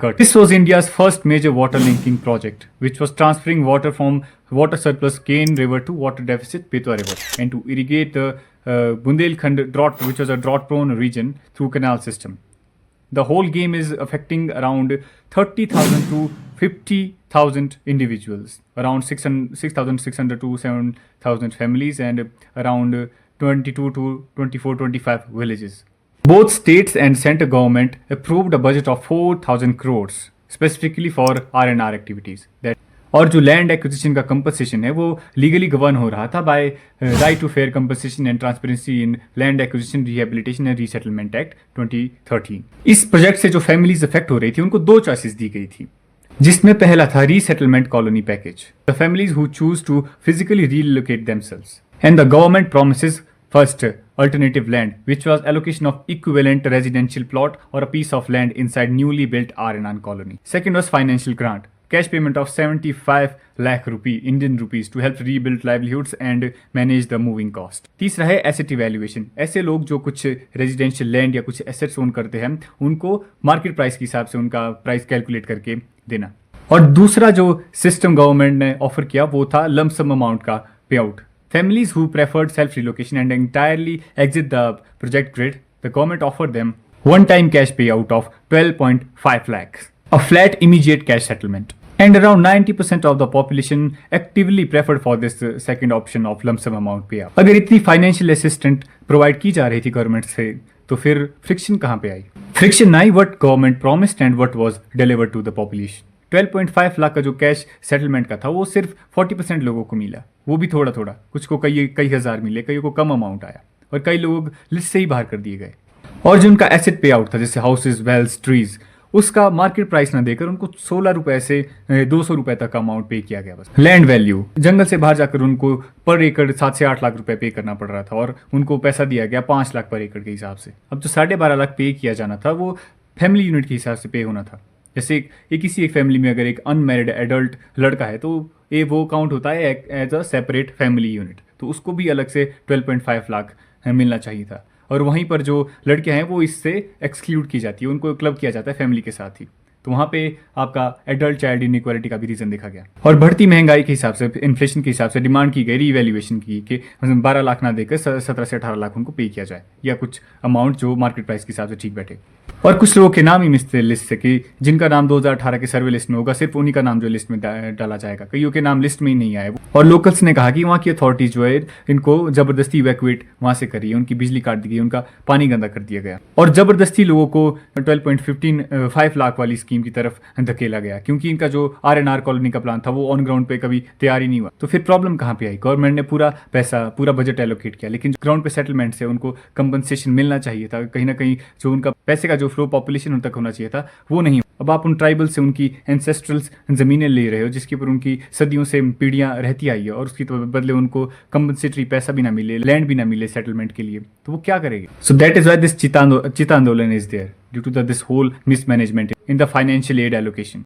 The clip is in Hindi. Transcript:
cut. This was India's first major water linking project, which was transferring water from water surplus Kane River to water deficit Betwa River, and to irrigate the Bundelkhand drought, which was a drought-prone region, through canal system. The whole game is affecting around 30,000 to 50,000 individuals, around 6,600 to 7,000 families, and around 22 to 24, 25 villages. Both states and central government approved a budget of 4,000 crores specifically for R&R activities. और जो लैंड एक्विजिशन का कंपनसेशन है वो लीगली गवर्न हो रहा था by right to fair compensation and transparency in land acquisition rehabilitation and resettlement act 2013। इस प्रोजेक्ट से जो फैमिलीज अफेक्ट हो रही थी उनको दो चॉइसेस दी गई थी, जिसमें पहला था resettlement colony package, the families who choose to physically relocate themselves, and the government promises first alternative land, which was allocation of equivalent residential plot or a piece of land inside newly built R&R colony. Second was financial grant, cash payment of 75 lakh Indian rupees to help rebuild livelihoods and manage the moving cost. तीसरा है एसेट इवैल्यूएशन, ऐसे लोग जो कुछ रेजिडेंशियल लैंड या कुछ एसेट्स ओन करते हैं उनको मार्केट प्राइस के हिसाब से उनका प्राइस कैलकुलेट करके देना। और दूसरा जो सिस्टम गवर्नमेंट ने ऑफर किया वो था लंप सम अमाउंट का पे out. Families who preferred self-relocation and entirely exit the project grid, the government offered them one-time cash payout of 12.5 lakhs, a flat immediate cash settlement. And around 90% of the population actively preferred for this second option of lump sum amount payout. अगर इतनी फाइनेंशियल असिस्टेंट प्रोवाइड की जा रही थी गवर्नमेंट से तो फिर फ्रिक्शन कहाँ पे आई? फ्रिक्शन आई what government promised and what was delivered to the population. 12.5 lakh का जो कैश सेटलमेंट का था वो सिर्फ 40% लोगों को मिला, वो भी थोड़ा थोड़ा, कुछ को कई हजार मिले, कई को कम अमाउंट आया और कई लोग लिस्ट से ही बाहर कर दिए गए। और जो उनका एसेट पे आउट था जैसे हाउसेज, वेल्स, ट्रीज, उसका मार्केट प्राइस ना देकर उनको 16 रुपए से 200 रुपए तक का अमाउंट पे किया गया। बस लैंड वैल्यू, जंगल से बाहर जाकर उनको पर एकड़ 7 से 8 लाख रुपए पे करना पड़ रहा था और उनको पैसा दिया गया 5 लाख पर एकड़ के हिसाब से। अब जो 12.5 लाख पे किया जाना था वो फैमिली यूनिट के हिसाब से पे होना था। जैसे किसी एक फैमिली में अगर एक अनमैरिड एडल्ट लड़का है तो वो काउंट होता है as a separate family unit, तो उसको भी अलग से 12.5 लाख मिलना चाहिए था। और वहीं पर जो लड़कियां हैं वो इससे एक्सक्लूड की जाती है, उनको क्लब किया जाता है फैमिली के साथ ही। तो वहाँ पे आपका एडल्ट चाइल्ड इनइक्वालिटी का भी रीजन देखा गया। और बढ़ती महंगाई के हिसाब से, इन्फ्लेशन के हिसाब से डिमांड की गई रीवैल्यूएशन की कि 12 लाख ना देकर 17 से 18 लाख उनको पे किया जाए, या कुछ अमाउंट जो मार्केट प्राइस के हिसाब से ठीक बैठे। और कुछ लोगों के नाम ही मिस थे लिस्ट से कि जिनका नाम 2018 के सर्वे लिस्ट में होगा, सिर्फ उन्हीं का नाम जो लिस्ट में डाला जाएगा, कईयों के नाम लिस्ट में ही नहीं आए। और लोकल्स ने कहा कि वहाँ की अथॉरिटीज जो है इनको जबरदस्ती इवैक्यूएट वहाँ से करी, उनकी बिजली काट दी गई, उनका पानी गंदा कर दिया गया और जबरदस्ती लोगों को 12.5 लाख वाली स्कीम की तरफ धकेला गया, क्योंकि इनका जो R&R कॉलोनी का प्लान था वो ऑन ग्राउंड पे कभी तैयार ही नहीं हुआ। तो फिर प्रॉब्लम कहाँ पे आई? गवर्नमेंट ने पूरा बजट एलोकेट किया, लेकिन ग्राउंड पे सेटलमेंट से उनको कंपनसेशन मिलना चाहिए था। कहीं ना कहीं जो उनका पैसे का जो फ्लो पॉपुलेशन उन तक होना चाहिए था वो नहीं। अब आप उन ट्राइबल से उनकी एंसेस्ट्रल ज़मीनें ले रहे हो जिसके ऊपर उनकी सदियों से पीढ़ियां रहती आई है और उसकी तो बदले उनको कंपनसेटरी पैसा भी ना मिले, लैंड भी ना मिले सेटलमेंट के लिए, तो वो क्या करेंगे? So that is why this चिता आंदोलन is there due to this whole mismanagement in the financial aid allocation.